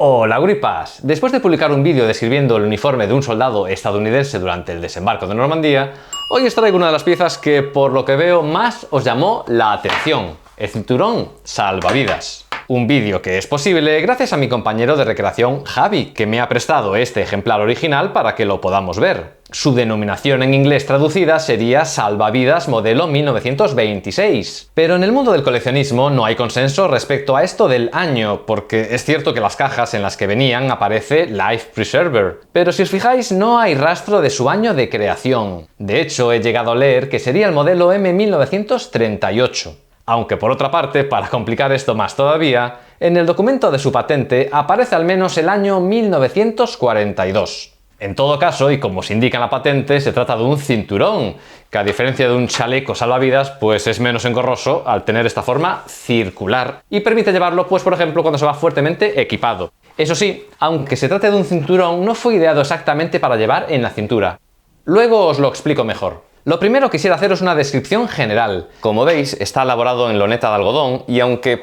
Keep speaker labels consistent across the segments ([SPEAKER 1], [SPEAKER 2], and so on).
[SPEAKER 1] Hola gripas. Después de publicar un vídeo describiendo el uniforme de un soldado estadounidense durante el desembarco de Normandía, hoy os traigo una de las piezas que, por lo que veo, más os llamó la atención: el cinturón salvavidas. Un vídeo que es posible gracias a mi compañero de recreación Javi, que me ha prestado este ejemplar original para que lo podamos ver. Su denominación en inglés traducida sería salvavidas modelo 1926. Pero en el mundo del coleccionismo no hay consenso respecto a esto del año, porque es cierto que las cajas en las que venían aparece Life Preserver, pero si os fijáis no hay rastro de su año de creación. De hecho, he llegado a leer que sería el modelo M1938. Aunque por otra parte, para complicar esto más todavía, en el documento de su patente aparece al menos el año 1942. En todo caso, y como se indica en la patente, se trata de un cinturón, que a diferencia de un chaleco salvavidas, pues es menos engorroso al tener esta forma circular y permite llevarlo, pues por ejemplo, cuando se va fuertemente equipado. Eso sí, aunque se trate de un cinturón, no fue ideado exactamente para llevar en la cintura. Luego os lo explico mejor. Lo primero quisiera haceros una descripción general. Como veis, está elaborado en loneta de algodón y aunque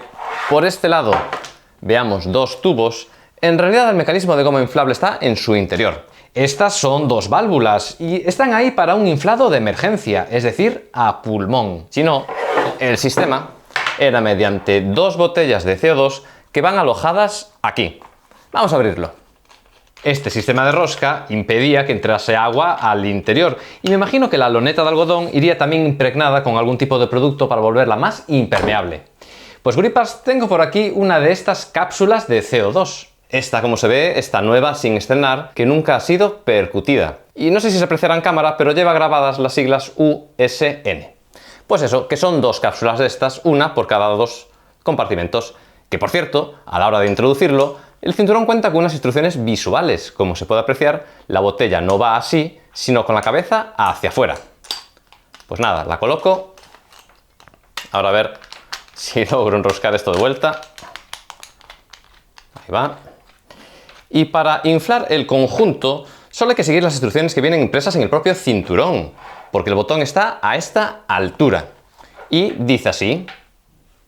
[SPEAKER 1] por este lado veamos dos tubos, en realidad el mecanismo de goma inflable está en su interior. Estas son dos válvulas y están ahí para un inflado de emergencia, es decir, a pulmón. Si no, el sistema era mediante dos botellas de CO2 que van alojadas aquí. Vamos a abrirlo. Este sistema de rosca impedía que entrase agua al interior y me imagino que la loneta de algodón iría también impregnada con algún tipo de producto para volverla más impermeable. Pues gripas, tengo por aquí una de estas cápsulas de CO2. Esta, como se ve, está nueva sin estrenar, que nunca ha sido percutida. Y no sé si se apreciará en cámara, pero lleva grabadas las siglas USN. Pues eso, que son dos cápsulas de estas, una por cada dos compartimentos. Que por cierto, a la hora de introducirlo, el cinturón cuenta con unas instrucciones visuales. Como se puede apreciar, la botella no va así, sino con la cabeza hacia afuera. Pues nada, la coloco. Ahora a ver si logro enroscar esto de vuelta. Ahí va. Y para inflar el conjunto, solo hay que seguir las instrucciones que vienen impresas en el propio cinturón, porque el botón está a esta altura. Y dice así: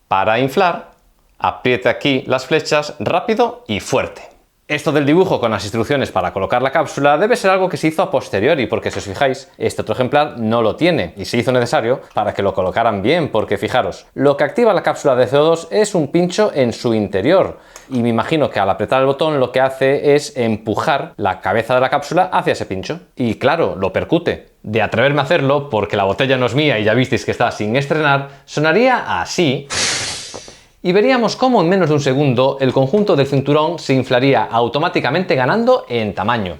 [SPEAKER 1] para inflar, apriete aquí las flechas rápido y fuerte. Esto del dibujo con las instrucciones para colocar la cápsula debe ser algo que se hizo a posteriori, porque si os fijáis, este otro ejemplar no lo tiene y se hizo necesario para que lo colocaran bien, porque fijaros, lo que activa la cápsula de CO2 es un pincho en su interior y me imagino que al apretar el botón lo que hace es empujar la cabeza de la cápsula hacia ese pincho y claro, lo percute. De atreverme a hacerlo, porque la botella no es mía y ya visteis que está sin estrenar, sonaría así. Y veríamos cómo en menos de un segundo el conjunto del cinturón se inflaría automáticamente ganando en tamaño.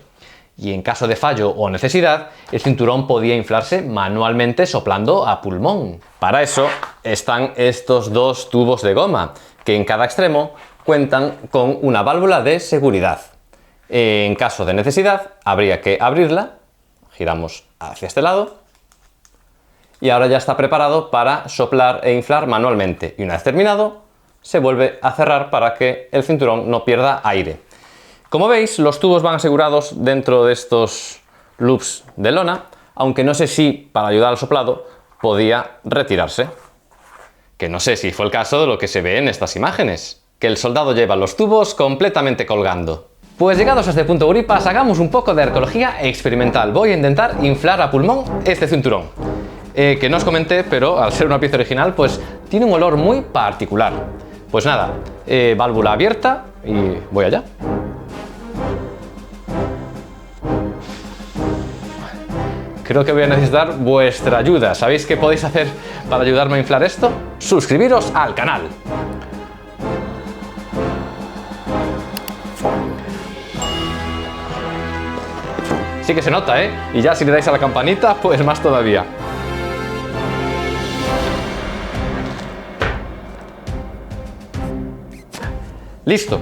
[SPEAKER 1] Y en caso de fallo o necesidad, el cinturón podía inflarse manualmente soplando a pulmón. Para eso están estos dos tubos de goma, que en cada extremo cuentan con una válvula de seguridad. En caso de necesidad, habría que abrirla, giramos hacia este lado, y ahora ya está preparado para soplar e inflar manualmente. Y una vez terminado, se vuelve a cerrar para que el cinturón no pierda aire. Como veis, los tubos van asegurados dentro de estos loops de lona, aunque no sé si, para ayudar al soplado, podía retirarse. Que no sé si fue el caso de lo que se ve en estas imágenes, que el soldado lleva los tubos completamente colgando. Pues llegados a este punto, gripas, hagamos un poco de arqueología experimental. Voy a intentar inflar a pulmón este cinturón. Que no os comenté, pero al ser una pieza original, pues tiene un olor muy particular. Pues nada, válvula abierta y voy allá. Creo que voy a necesitar vuestra ayuda. ¿Sabéis qué podéis hacer para ayudarme a inflar esto? Suscribiros al canal. Sí que se nota, ¿eh? Y ya si le dais a la campanita, pues más todavía. Listo.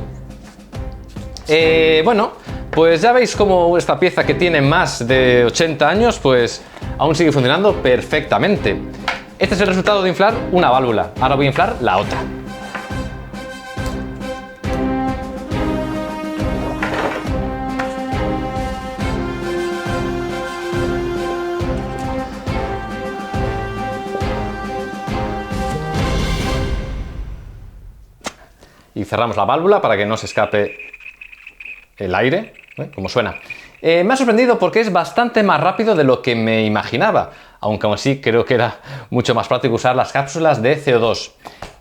[SPEAKER 1] Bueno, pues ya veis cómo esta pieza, que tiene más de 80 años, pues aún sigue funcionando perfectamente. Este es el resultado de inflar una válvula. Ahora voy a inflar la otra. Y cerramos la válvula para que no se escape el aire, como suena. Me ha sorprendido porque es bastante más rápido de lo que me imaginaba, aunque aún así creo que era mucho más práctico usar las cápsulas de CO2.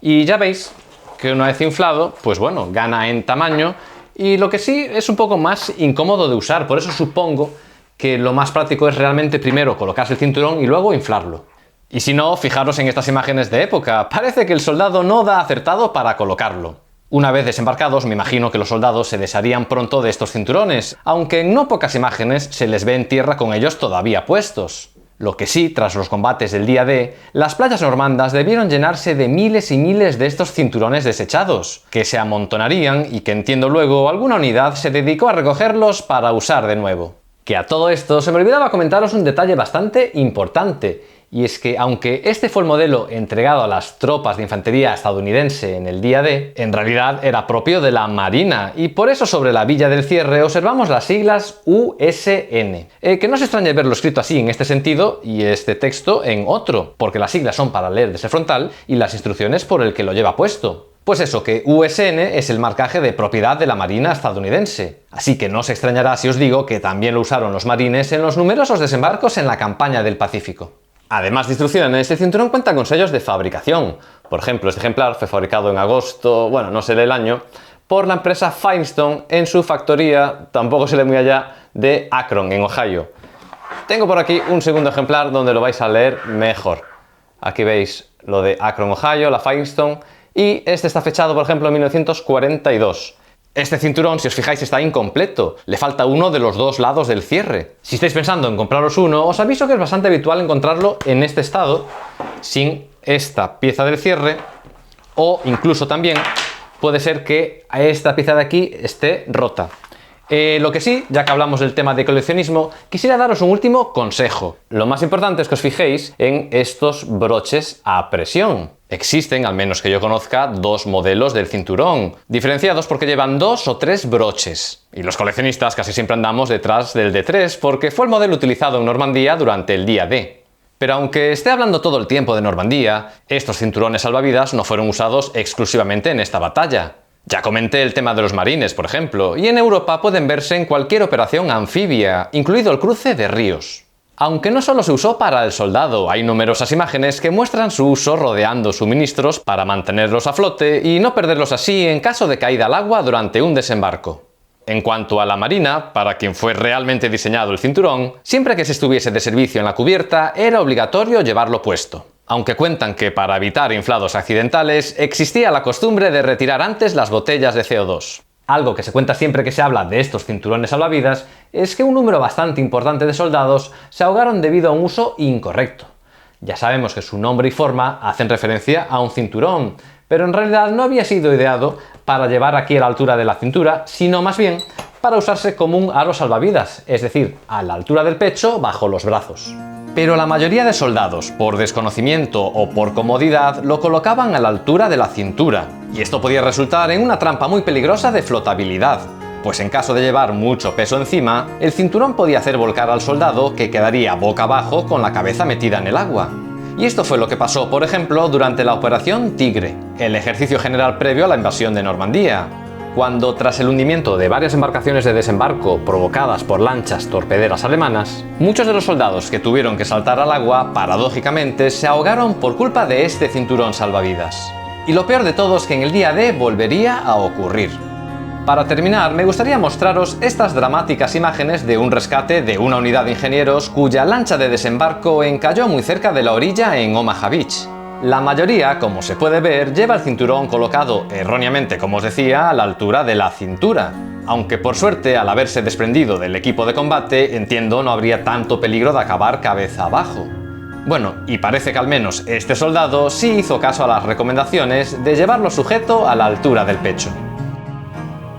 [SPEAKER 1] Y ya veis que una vez inflado, pues bueno, gana en tamaño, y lo que sí es un poco más incómodo de usar, por eso supongo que lo más práctico es realmente primero colocarse el cinturón y luego inflarlo. Y si no, fijaros en estas imágenes de época, parece que el soldado no da acertado para colocarlo. Una vez desembarcados, me imagino que los soldados se desharían pronto de estos cinturones, aunque en no pocas imágenes se les ve en tierra con ellos todavía puestos. Lo que sí, tras los combates del día D, las playas normandas debieron llenarse de miles y miles de estos cinturones desechados, que se amontonarían y que entiendo luego alguna unidad se dedicó a recogerlos para usar de nuevo. Que a todo esto se me olvidaba comentaros un detalle bastante importante, y es que aunque este fue el modelo entregado a las tropas de infantería estadounidense en el día D, en realidad era propio de la Marina, y por eso sobre la villa del cierre observamos las siglas USN. Que no se extrañe verlo escrito así en este sentido y este texto en otro, porque las siglas son para leer desde frontal y las instrucciones por el que lo lleva puesto. Pues eso, que USN es el marcaje de propiedad de la Marina estadounidense. Así que no os extrañará si os digo que también lo usaron los marines en los numerosos desembarcos en la campaña del Pacífico. Además de instrucciones, el cinturón cuenta con sellos de fabricación. Por ejemplo, este ejemplar fue fabricado en agosto, bueno, no sé el año, por la empresa Firestone en su factoría, tampoco se lee muy allá, de Akron, en Ohio. Tengo por aquí un segundo ejemplar donde lo vais a leer mejor. Aquí veis lo de Akron, Ohio, la Firestone, y este está fechado, por ejemplo, en 1942. Este cinturón, si os fijáis, está incompleto. Le falta uno de los dos lados del cierre. Si estáis pensando en compraros uno, os aviso que es bastante habitual encontrarlo en este estado, sin esta pieza del cierre, o incluso también puede ser que esta pieza de aquí esté rota. Lo que sí, ya que hablamos del tema de coleccionismo, quisiera daros un último consejo. Lo más importante es que os fijéis en estos broches a presión. Existen, al menos que yo conozca, dos modelos del cinturón, diferenciados porque llevan 2 o 3 broches. Y los coleccionistas casi siempre andamos detrás del de 3 porque fue el modelo utilizado en Normandía durante el día D. Pero aunque esté hablando todo el tiempo de Normandía, estos cinturones salvavidas no fueron usados exclusivamente en esta batalla. Ya comenté el tema de los marines, por ejemplo, y en Europa pueden verse en cualquier operación anfibia, incluido el cruce de ríos. Aunque no solo se usó para el soldado, hay numerosas imágenes que muestran su uso rodeando suministros para mantenerlos a flote y no perderlos así en caso de caída al agua durante un desembarco. En cuanto a la marina, para quien fue realmente diseñado el cinturón, siempre que se estuviese de servicio en la cubierta era obligatorio llevarlo puesto. Aunque cuentan que para evitar inflados accidentales existía la costumbre de retirar antes las botellas de CO2. Algo que se cuenta siempre que se habla de estos cinturones salvavidas es que un número bastante importante de soldados se ahogaron debido a un uso incorrecto. Ya sabemos que su nombre y forma hacen referencia a un cinturón, pero en realidad no había sido ideado para llevar aquí a la altura de la cintura, sino más bien para usarse como un aro salvavidas, es decir, a la altura del pecho bajo los brazos. Pero la mayoría de soldados, por desconocimiento o por comodidad, lo colocaban a la altura de la cintura, y esto podía resultar en una trampa muy peligrosa de flotabilidad, pues en caso de llevar mucho peso encima, el cinturón podía hacer volcar al soldado que quedaría boca abajo con la cabeza metida en el agua. Y esto fue lo que pasó, por ejemplo, durante la Operación Tigre, el ejercicio general previo a la invasión de Normandía, cuando, tras el hundimiento de varias embarcaciones de desembarco provocadas por lanchas torpederas alemanas, muchos de los soldados que tuvieron que saltar al agua, paradójicamente, se ahogaron por culpa de este cinturón salvavidas. Y lo peor de todo es que en el día D volvería a ocurrir. Para terminar, me gustaría mostraros estas dramáticas imágenes de un rescate de una unidad de ingenieros cuya lancha de desembarco encalló muy cerca de la orilla en Omaha Beach. La mayoría, como se puede ver, lleva el cinturón colocado erróneamente, como os decía, a la altura de la cintura. Aunque por suerte, al haberse desprendido del equipo de combate, entiendo no habría tanto peligro de acabar cabeza abajo. Bueno, y parece que al menos este soldado sí hizo caso a las recomendaciones de llevarlo sujeto a la altura del pecho.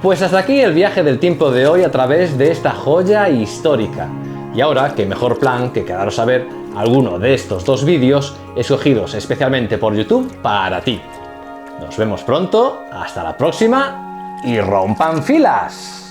[SPEAKER 1] Pues hasta aquí el viaje del tiempo de hoy a través de esta joya histórica. Y ahora, qué mejor plan que quedaros a ver alguno de estos dos vídeos escogidos especialmente por YouTube para ti. Nos vemos pronto, hasta la próxima y rompan filas.